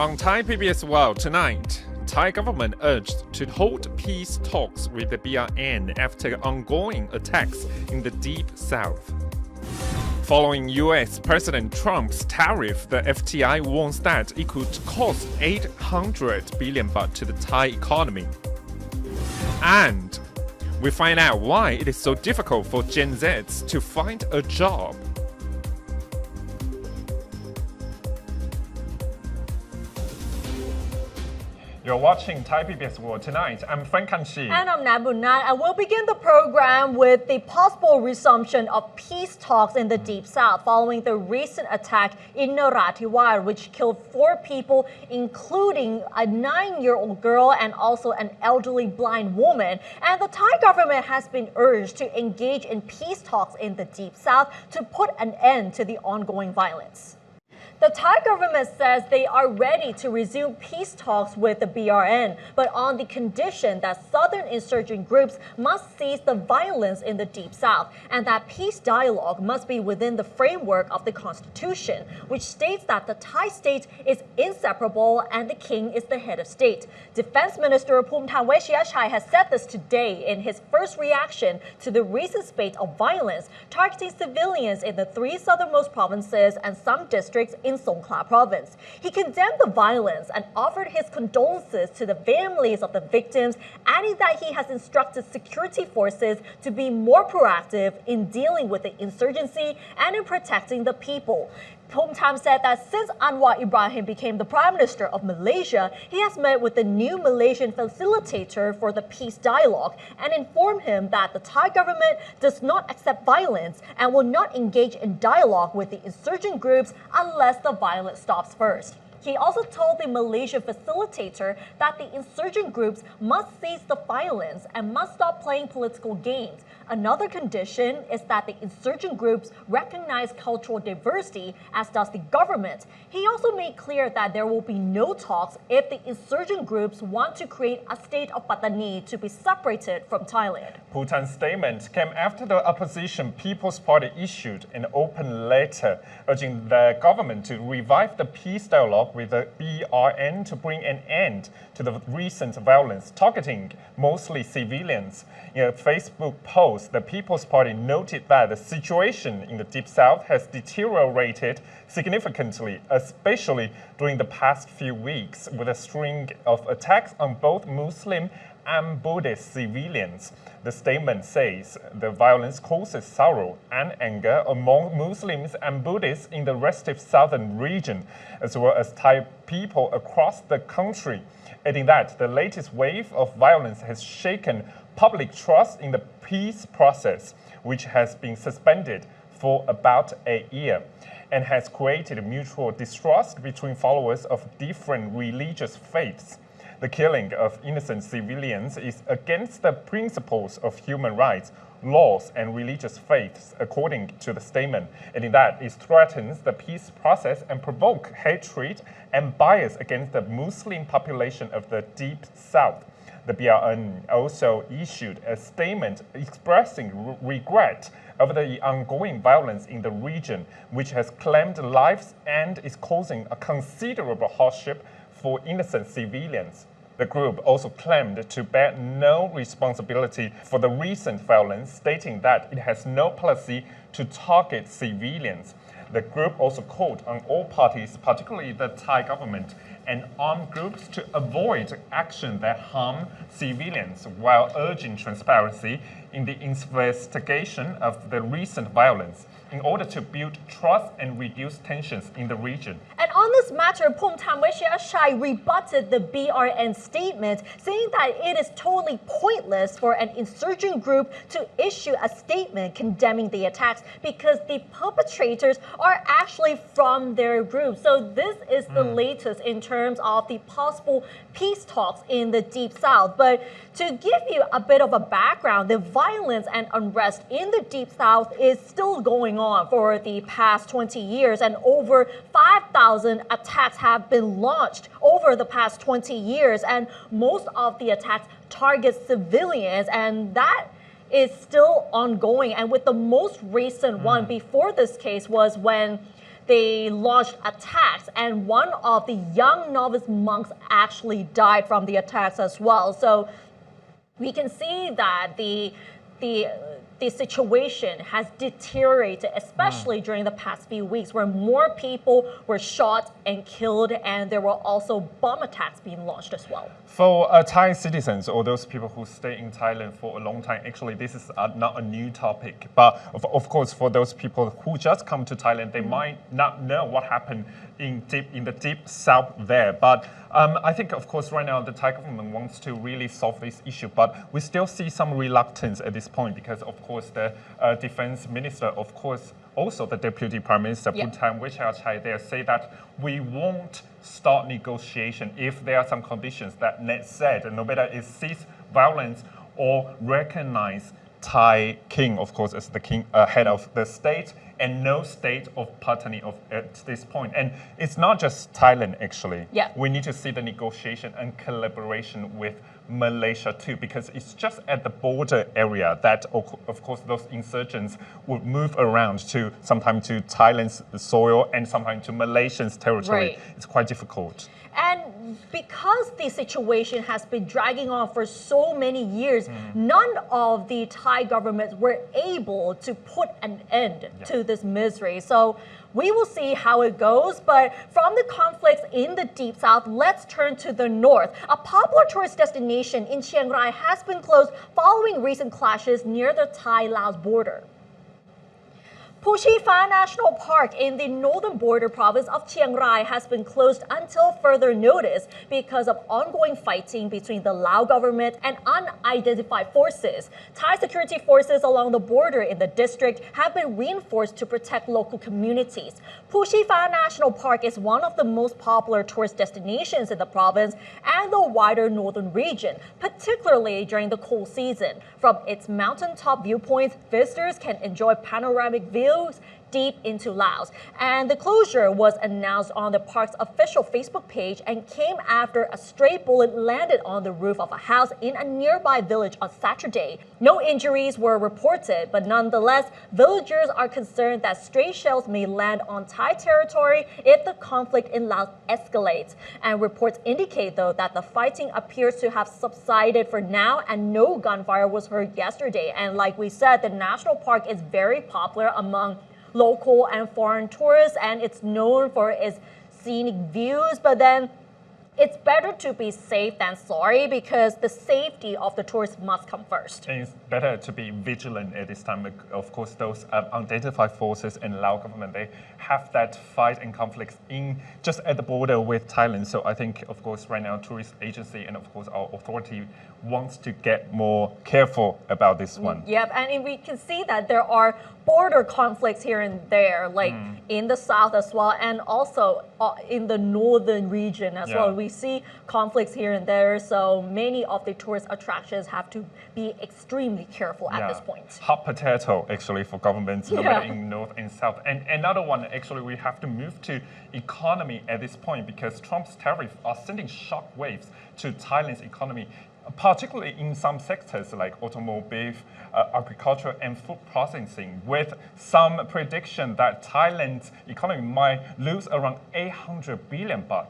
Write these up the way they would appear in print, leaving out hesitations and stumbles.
On Thai PBS World tonight, Thai government urged to hold peace talks with the BRN after ongoing attacks in the Deep South. Following US President Trump's tariff, the FTI warns that it could cost 800 billion baht to the Thai economy. And we find out why it is so difficult for Gen Zs to find a job. You're watching Thai PBS World tonight. I'm Frank Kanchi. And I'm Nabunan, and we'll begin the program with the possible resumption of peace talks in the Deep South following the recent attack in Narathiwat, which killed 4 people, including a 9-year-old girl and also an elderly blind woman. And the Thai government has been urged to engage in peace talks in the Deep South to put an end to the ongoing violence. The Thai government says they are ready to resume peace talks with the BRN, but on the condition that southern insurgent groups must cease the violence in the Deep South and that peace dialogue must be within the framework of the Constitution, which states that the Thai state is inseparable and the king is the head of state. Defense Minister Phumtham Wechayachai has said this today in his first reaction to the recent spate of violence targeting civilians in the 3 southernmost provinces and some districts in Songkhla province. He condemned the violence and offered his condolences to the families of the victims, adding that he has instructed security forces to be more proactive in dealing with the insurgency and in protecting the people. Phumtham said that since Anwar Ibrahim became the Prime Minister of Malaysia, he has met with the new Malaysian facilitator for the peace dialogue and informed him that the Thai government does not accept violence and will not engage in dialogue with the insurgent groups unless the violence stops first. He also told the Malaysian facilitator that the insurgent groups must cease the violence and must stop playing political games. Another condition is that the insurgent groups recognize cultural diversity, as does the government. He also made clear that there will be no talks if the insurgent groups want to create a state of Pattani to be separated from Thailand. Bhutan's statement came after the opposition People's Party issued an open letter urging the government to revive the peace dialogue with the BRN to bring an end to the recent violence targeting mostly civilians. In a Facebook post, the People's Party noted that the situation in the Deep South has deteriorated significantly, especially during the past few weeks, with a string of attacks on both Muslim and Buddhist civilians. The statement says the violence causes sorrow and anger among Muslims and Buddhists in the restive southern region, as well as Thai people across the country, adding that the latest wave of violence has shaken public trust in the peace process, which has been suspended for about a year, and has created mutual distrust between followers of different religious faiths. The killing of innocent civilians is against the principles of human rights, laws, and religious faiths, according to the statement, and in that it threatens the peace process and provokes hatred and bias against the Muslim population of the Deep South. The BRN also issued a statement expressing regret over the ongoing violence in the region, which has claimed lives and is causing a considerable hardship for innocent civilians. The group also claimed to bear no responsibility for the recent violence, stating that it has no policy to target civilians. The group also called on all parties, particularly the Thai government and armed groups, to avoid action that harm civilians while urging transparency in the investigation of the recent violence in order to build trust and reduce tensions in the region. And on this matter, Phumtham Wechayachai rebutted the BRN statement, saying that it is totally pointless for an insurgent group to issue a statement condemning the attacks because the perpetrators are actually from their group. So this is the latest in terms of the possible peace talks in the Deep South. But to give you a bit of a background, the violence and unrest in the Deep South is still going on for the past 20 years, and over 5,000 attacks have been launched over the past 20 years, and most of the attacks target civilians, and that is still ongoing. And with the most recent one before this case was when they launched attacks, and one of the young novice monks actually died from the attacks as well. So we can see that the situation has deteriorated, especially during the past few weeks, where more people were shot and killed, and there were also bomb attacks being launched as well. For Thai citizens or those people who stay in Thailand for a long time, actually this is not a new topic. But of course, for those people who just come to Thailand, they might not know what happened in the deep south there. But I think, of course, right now the Thai government wants to really solve this issue, but we still see some reluctance at this point because, of course, the defense minister, of course, also the deputy prime minister, Punthan Wichachai, there say that we won't start negotiation if there are some conditions that Ned said, no matter it cease violence or recognize Thai king, of course, as the king, head of the state, and no state of paternity at this point. And it's not just Thailand, actually. Yeah. We need to see the negotiation and collaboration with Malaysia too, because it's just at the border area that, of course, those insurgents would move around to sometimes to Thailand's soil and sometimes to Malaysia's territory. Right. It's quite difficult. And because the situation has been dragging on for so many years, none of the Thai governments were able to put an end to this misery. So we will see how it goes. But from the conflicts in the Deep South, let's turn to the north. A popular tourist destination in Chiang Rai has been closed following recent clashes near the Thai-Laos border. Puchi Pha National Park in the northern border province of Chiang Rai has been closed until further notice because of ongoing fighting between the Lao government and unidentified forces. Thai security forces along the border in the district have been reinforced to protect local communities. Puchi Pha National Park is one of the most popular tourist destinations in the province and the wider northern region, particularly during the cool season. From its mountaintop viewpoints, visitors can enjoy panoramic views deep into Laos. And the closure was announced on the park's official Facebook page and came after a stray bullet landed on the roof of a house in a nearby village on Saturday. No injuries were reported, but nonetheless, villagers are concerned that stray shells may land on Thai territory if the conflict in Laos escalates. And reports indicate, though, that the fighting appears to have subsided for now and no gunfire was heard yesterday. And like we said, the national park is very popular among local and foreign tourists, and it's known for its scenic views, but then it's better to be safe than sorry because the safety of the tourists must come first. And it's better to be vigilant at this time. Of course, those unidentified forces and Lao government, they have that fight and conflicts in just at the border with Thailand. So I think, of course, right now, tourist agency and of course our authority wants to get more careful about this one. Yep, and we can see that there are border conflicts here and there, like in the south as well, and also in the northern region as well. We see conflicts here and there, so many of the tourist attractions have to be extremely careful at this point. Hot potato, actually, for governments, no matter in north and south. And another one, actually, we have to move to economy at this point because Trump's tariffs are sending shock waves to Thailand's economy, particularly in some sectors like automobile, agriculture, and food processing, with some prediction that Thailand's economy might lose around 800 billion baht.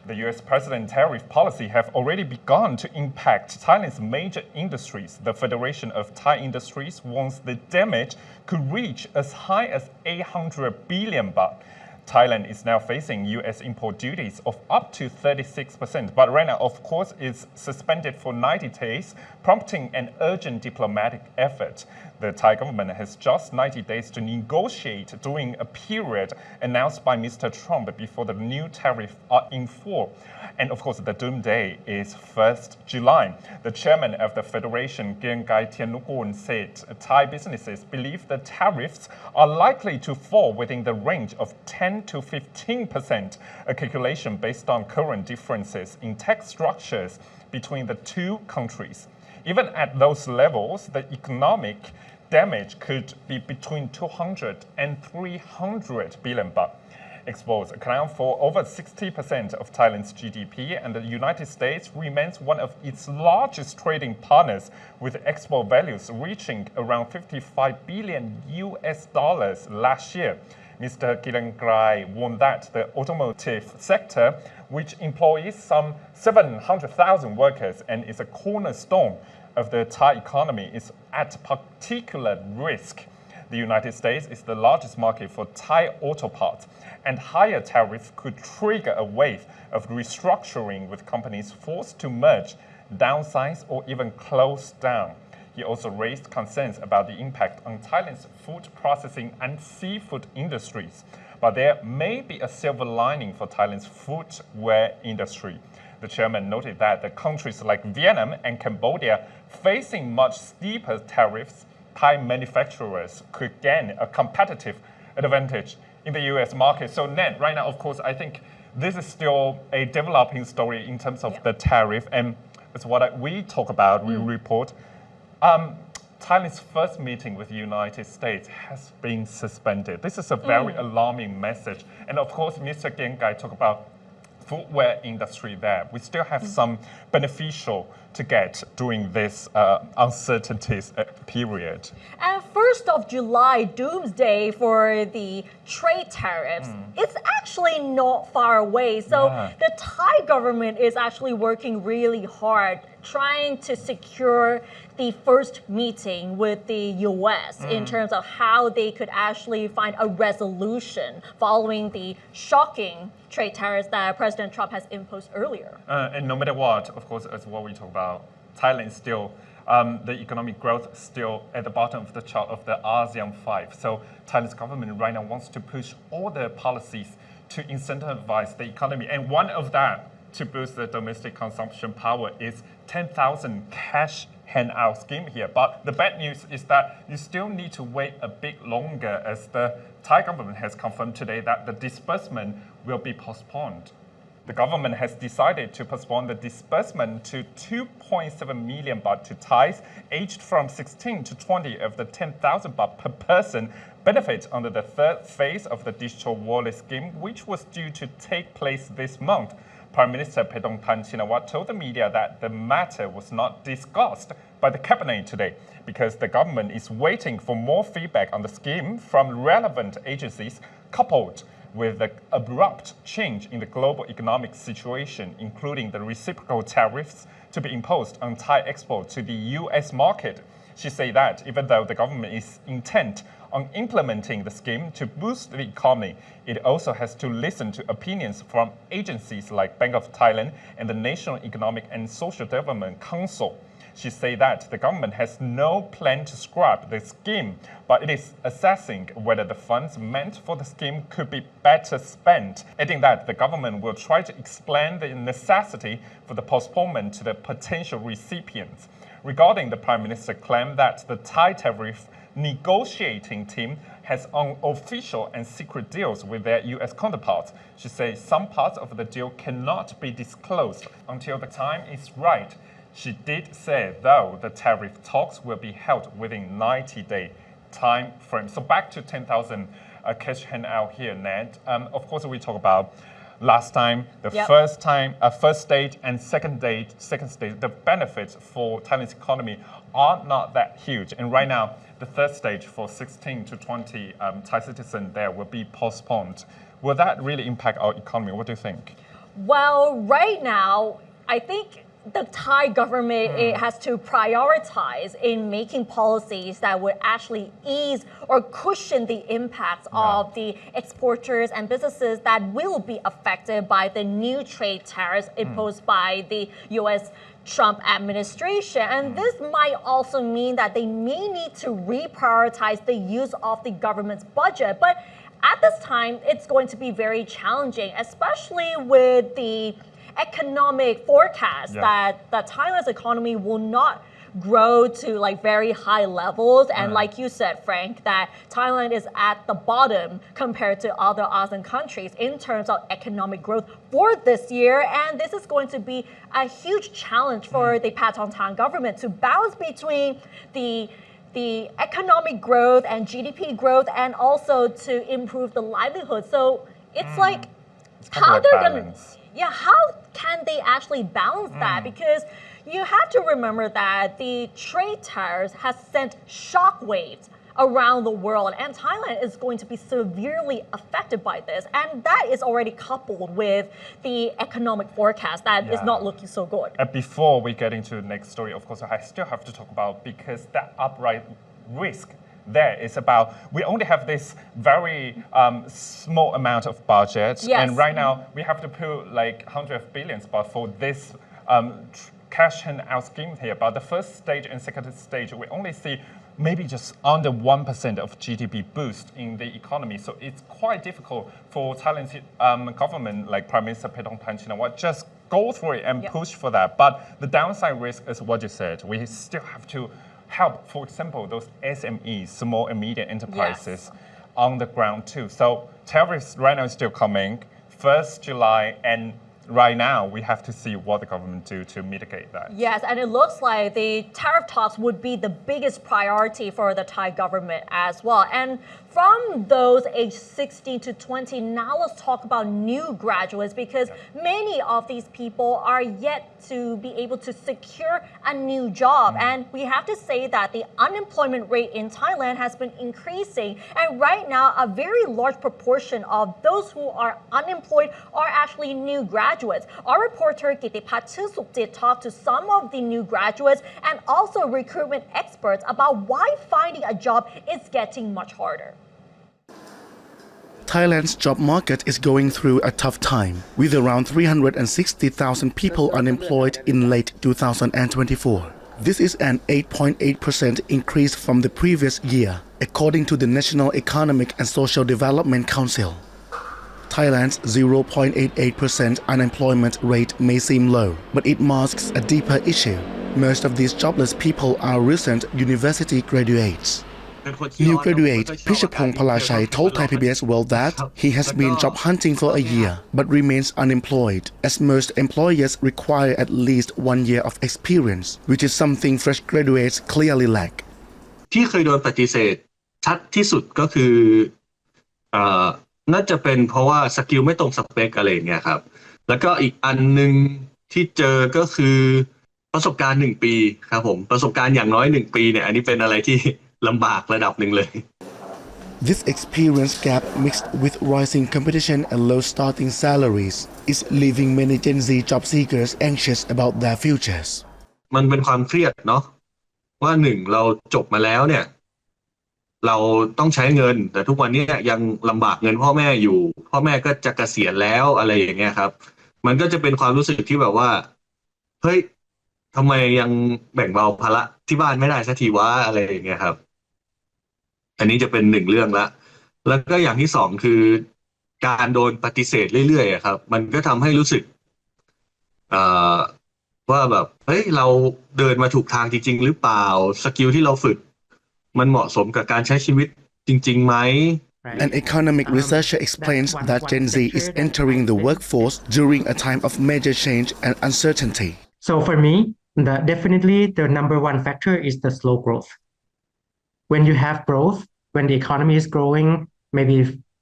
The US President's tariff policy have already begun to impact Thailand's major industries. The Federation of Thai Industries warns the damage could reach as high as 800 billion baht. Thailand is now facing US import duties of up to 36%, but right now, of course, it's suspended for 90 days, prompting an urgent diplomatic effort. The Thai government has just 90 days to negotiate during a period announced by Mr. Trump before the new tariffs are in force. And of course, the doomsday is 1st July. The chairman of the Federation, Kirangai Tianukul, said Thai businesses believe the tariffs are likely to fall within the range of 10 to 15%, a calculation based on current differences in tax structures between the two countries. Even at those levels, the economic damage could be between 200 and 300 billion baht. Exports account for over 60% of Thailand's GDP, and the United States remains one of its largest trading partners, with export values reaching around 55 billion US dollars last year. Mr. Chiang Rai warned that the automotive sector, which employs some 700,000 workers and is a cornerstone of the Thai economy, is at particular risk. The United States is the largest market for Thai auto parts, and higher tariffs could trigger a wave of restructuring with companies forced to merge, downsize, or even close down. He also raised concerns about the impact on Thailand's food processing and seafood industries. But there may be a silver lining for Thailand's footwear industry. The chairman noted that the countries like Vietnam and Cambodia facing much steeper tariffs, Thai manufacturers could gain a competitive advantage in the US market. So Ned, right now, of course, I think this is still a developing story in terms of the tariff, and it's what we talk about, we report. Thailand's first meeting with the United States has been suspended. This is a very alarming message. And of course, Mr. Chiang Rai talked about footwear industry there. We still have some beneficial to get during this uncertainties period. And 1st of July, doomsday for the trade tariffs, it's actually not far away. So the Thai government is actually working really hard trying to secure the first meeting with the US in terms of how they could actually find a resolution following the shocking trade tariffs that President Trump has imposed earlier. And no matter what, of course, as what we talk about, Thailand still, the economic growth still at the bottom of the chart of the ASEAN 5. So Thailand's government right now wants to push all the policies to incentivize the economy. And one of that, to boost the domestic consumption power, is 10,000 cash handout scheme here. But the bad news is that you still need to wait a bit longer, as the Thai government has confirmed today that the disbursement will be postponed. The government has decided to postpone the disbursement to 2.7 million baht to Thais aged from 16 to 20 of the 10,000 baht per person benefits under the third phase of the digital wallet scheme, which was due to take place this month. Prime Minister Paetongtarn Shinawatra told the media that the matter was not discussed by the cabinet today because the government is waiting for more feedback on the scheme from relevant agencies, coupled with the abrupt change in the global economic situation, including the reciprocal tariffs to be imposed on Thai export to the US market. She said that even though the government is intent on implementing the scheme to boost the economy, it also has to listen to opinions from agencies like Bank of Thailand and the National Economic and Social Development Council. She said that the government has no plan to scrap the scheme, but it is assessing whether the funds meant for the scheme could be better spent, adding that the government will try to explain the necessity for the postponement to the potential recipients. Regarding the Prime Minister claim that the Thai tariff negotiating team has unofficial and secret deals with their US counterparts, she says some parts of the deal cannot be disclosed until the time is right. She did say, though, the tariff talks will be held within 90-day time frame. So back to 10,000 cash handout here, Ned. Of course, we talk about last time, the first stage and second stage, the benefits for Thailand's economy are not that huge. And right now, the third stage for 16 to 20 Thai citizens there will be postponed. Will that really impact our economy? What do you think? Well, right now, I think the Thai government it has to prioritize in making policies that would actually ease or cushion the impacts of the exporters and businesses that will be affected by the new trade tariffs imposed by the U.S. Trump administration. And this might also mean that they may need to reprioritize the use of the government's budget. But at this time, it's going to be very challenging, especially with the economic forecast that Thailand's economy will not grow to like very high levels. And like you said, Frank, that Thailand is at the bottom compared to other ASEAN countries in terms of economic growth for this year. And this is going to be a huge challenge for the Paetongtarn government to balance between the economic growth and GDP growth and also to improve the livelihood. So it's like how they're going to... Yeah, how can they actually balance that? Because you have to remember that the trade tariffs has sent shockwaves around the world. And Thailand is going to be severely affected by this. And that is already coupled with the economic forecast that is not looking so good. Before we get into the next story, of course, I still have to talk about, because that upright risk there is about, we only have this very small amount of budget, and right now we have to put like hundreds of billions but for this cash handout scheme here. But the first stage and second stage, we only see maybe just under 1% of GDP boost in the economy. So it's quite difficult for Thailand's government, like Prime Minister Paetongtarn Shinawatra, just go for it and push for that. But the downside risk is what you said. We still have to help, for example, those SMEs, small and medium enterprises, on the ground too. So tariffs right now is still coming, 1st July, and right now we have to see what the government do to mitigate that. Yes, and it looks like the tariff talks would be the biggest priority for the Thai government as well. And from those aged 16 to 20, now let's talk about new graduates, because many of these people are yet to be able to secure a new job. And we have to say that the unemployment rate in Thailand has been increasing. And right now, a very large proportion of those who are unemployed are actually new graduates. Our reporter Kitipat Chusukjit talked to some of the new graduates and also recruitment experts about why finding a job is getting much harder. Thailand's job market is going through a tough time, with around 360,000 people unemployed in late 2024. This is an 8.8% increase from the previous year, according to the National Economic and Social Development Council. Thailand's 0.88% unemployment rate may seem low, but it masks a deeper issue. Most of these jobless people are recent university graduates. New graduate Pishapong Palachai told Thai PBS World that he has been job hunting for a year but remains unemployed, as most employers require at least 1 year of experience, which is something fresh graduates clearly lack. ที่เคยโดนปฏิเสธชัดที่สุดก็คือน่าจะเป็นเพราะว่าสกิลไม่ตรงสเปคอะไรอย่างเงี้ยครับแล้วก็อีกอันนึงที่เจอก็คือประสบการณ์1ปีครับผมประสบการณ์อย่างน้อย1ปีเนี่ยอันนี้เป็นอะไรที่ลำบากระดับหนึ่งเลย This experience gap mixed with rising competition and low starting salaries is leaving many Gen Z job seekers anxious about their futures. มันเป็นความเครียดเนาะว่าเราจบมาแล้วเนี่ยเราต้องใช้เงินแต่ทุกวันนี้ยังลำบากเงินพ่อแม่อยู่พ่อแม่ก็จะเกษียณแล้วอะไรอย่างเงี้ยครับมันก็จะเป็นความรู้สึกที่แบบว่าเฮ้ยทำไมยังแบ่งเบาภาระที่บ้านไม่ได้สักทีวะอะไรอย่างเงี้ยครับอันนี้จะเป็น1เรื่องละแล้วก็อย่างที่2คือการโดนปฏิเสธเรื่อยๆครับมันก็ทำให้รู้สึกว่าแบบเฮ้ยเราเดินมาถูกทางจริงๆหรือเปล่าสกิลที่เราฝึกมันเหมาะสมกับการใช้ชีวิตจริงๆไหม An economic researcher explains that Gen Z is entering the workforce during a time of major change and uncertainty. So for me, definitely the number one factor is the slow growth. When you have growth, when the economy is growing, maybe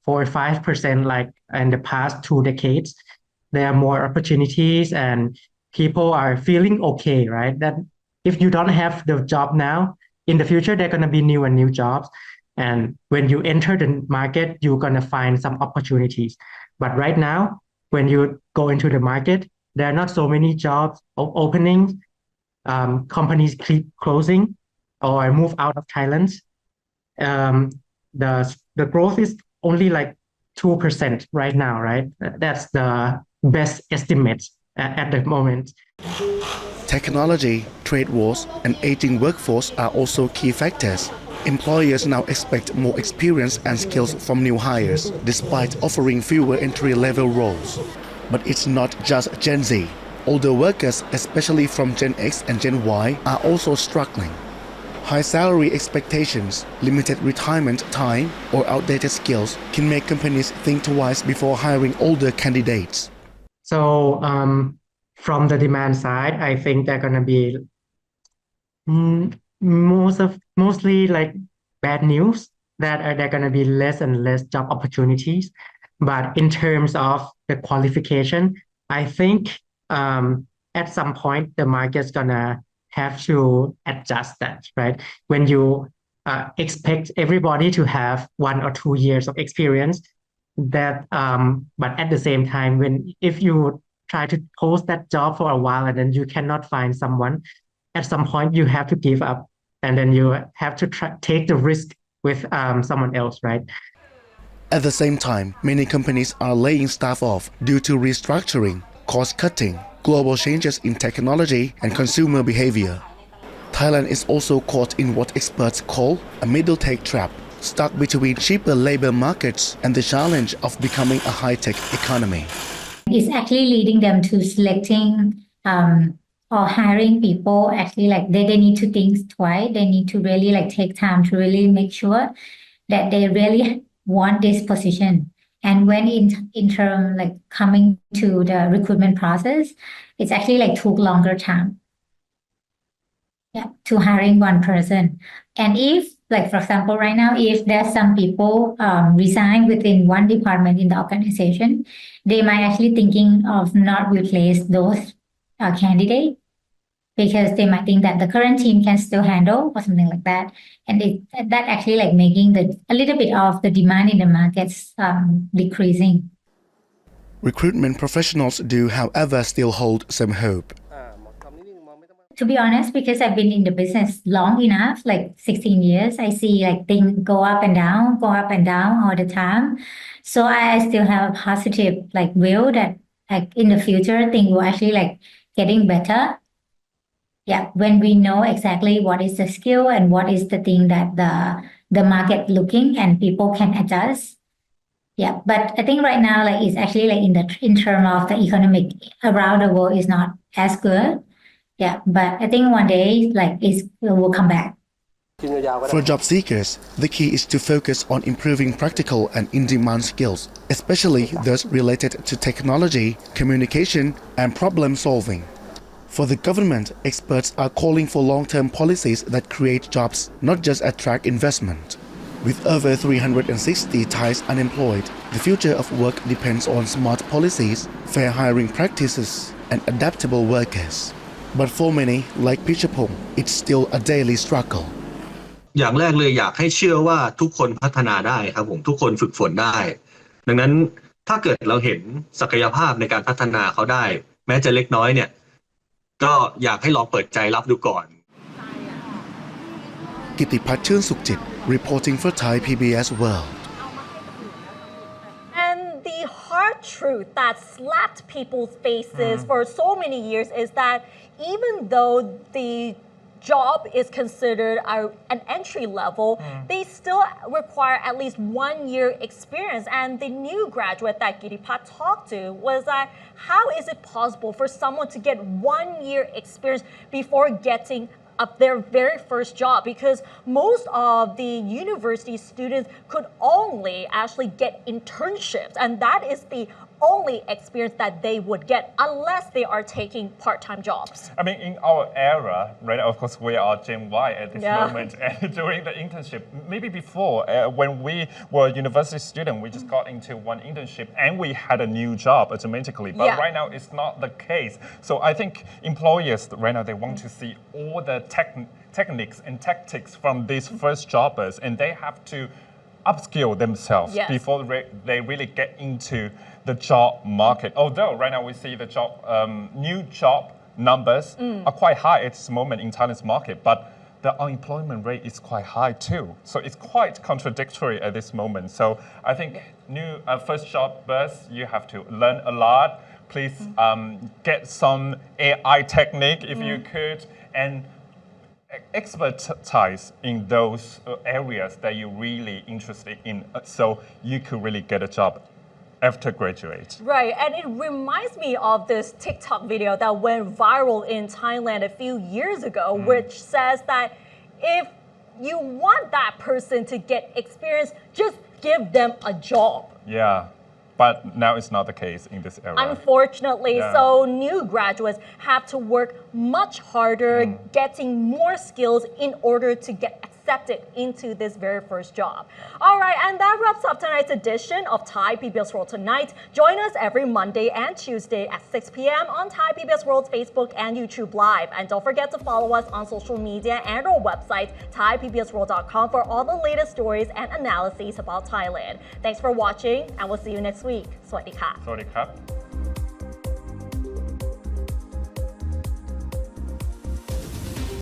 4 or 5% like in the past 2 decades, there are more opportunities and people are feeling okay, right? That if you don't have the job now, in the future, there are going to be new jobs. And when you enter the market, you're going to find some opportunities. But right now, when you go into the market, there are not so many jobs openings. Companies keep closing or move out of Thailand. The growth is only like 2% right now, right? That's the best estimate at the moment. Technology, trade wars, and aging workforce are also key factors. Employers now expect more experience and skills from new hires, despite offering fewer entry-level roles. But it's not just Gen Z. Older workers, especially from Gen X and Gen Y, are also struggling. High salary expectations, limited retirement time, or outdated skills can make companies think twice before hiring older candidates. So from the demand side, I think they're going to be mostly like bad news that there are going to be less and less job opportunities. But in terms of the qualification, I think at some point the market's going to have to adjust that, right? When you expect everybody to have 1 or 2 years of experience. But at the same time, if you try to post that job for a while and then you cannot find someone, at some point you have to give up, and then you have to take the risk with someone else, right? At the same time, many companies are laying staff off due to restructuring, cost cutting, global changes in technology and consumer behavior. Thailand is also caught in what experts call a middle take trap, stuck between cheaper labor markets and the challenge of becoming a high-tech economy. It's actually leading them to selecting or hiring people. Actually, like they need to think twice. They need to really like take time to really make sure that they really want this position. And when in term like coming to the recruitment process, it's actually like took longer time. Yeah, to hiring one person. And if, like for example, right now, if there's some people resign within one department in the organization, they might actually thinking of not replace those candidates because they might think that the current team can still handle or something like that. And that actually like making a little bit of the demand in the markets decreasing. Recruitment professionals do, however, still hold some hope. To be honest, because I've been in the business long enough, like 16 years, I see like things go up and down all the time. So I still have a positive like will that like in the future things will actually like getting better. Yeah, when we know exactly what is the skill and what is the thing that the market looking and people can adjust. Yeah, but I think right now like it's actually like in terms of the economic around the world is not as good. Yeah, but I think one day like it will come back. For job seekers, the key is to focus on improving practical and in-demand skills, especially those related to technology, communication, and problem solving. For the government, experts are calling for long-term policies that create jobs, not just attract investment. With over 360 Thais unemployed, the future of work depends on smart policies, fair hiring practices, and adaptable workers. But for many, like Pichapong, it's still a daily struggle. อย่างแรกเลยอยากให้เชื่อว่าทุกคนพัฒนาได้ครับผมทุกคนฝึกฝนได้ ดังนั้นถ้าเกิดเราเห็นศักยภาพในการพัฒนาเขาได้แม้จะเล็กน้อยเนี่ยก็อยากให้ลองเปิดใจรับดูก่อน Kitipat Chun Sukjit, reporting for Thai PBS World. And the hard truth that slapped people's faces for so many years is that even though the job is considered an entry level, they still require at least 1 year experience. And the new graduate that Kitipat talked to was that how is it possible for someone to get 1 year experience before getting their very first job, because most of the university students could only actually get internships, and that is the only experience that they would get unless they are taking part-time jobs. I mean, in our era, right, of course, we are Gen Y at this moment, and during the internship, maybe before, when we were university students, we just got into one internship and we had a new job automatically. But right now, it's not the case. So I think employers right now, they want to see all the techniques and tactics from these first jobbers, and they have to upskill themselves before they really get into the job market. Although right now we see the new job numbers are quite high at this moment in Thailand's market, but the unemployment rate is quite high too. So it's quite contradictory at this moment. So I think new first jobbers, you have to learn a lot. Please get some AI technique if you could, and expertise in those areas that you're really interested in, so you could really get a job after graduate. Right, and it reminds me of this TikTok video that went viral in Thailand a few years ago, which says that if you want that person to get experience, just give them a job. Yeah. But now it's not the case in this era. Unfortunately, so new graduates have to work much harder, getting more skills in order to get accepted into this very first job. All right, and that wraps up tonight's edition of Thai PBS World Tonight. Join us every Monday and Tuesday at 6 p.m. on Thai PBS World's Facebook and YouTube Live. And don't forget to follow us on social media and our website, thaipbsworld.com, for all the latest stories and analyses about Thailand. Thanks for watching, and we'll see you next week. สวัสดีค่ะ สวัสดีครับ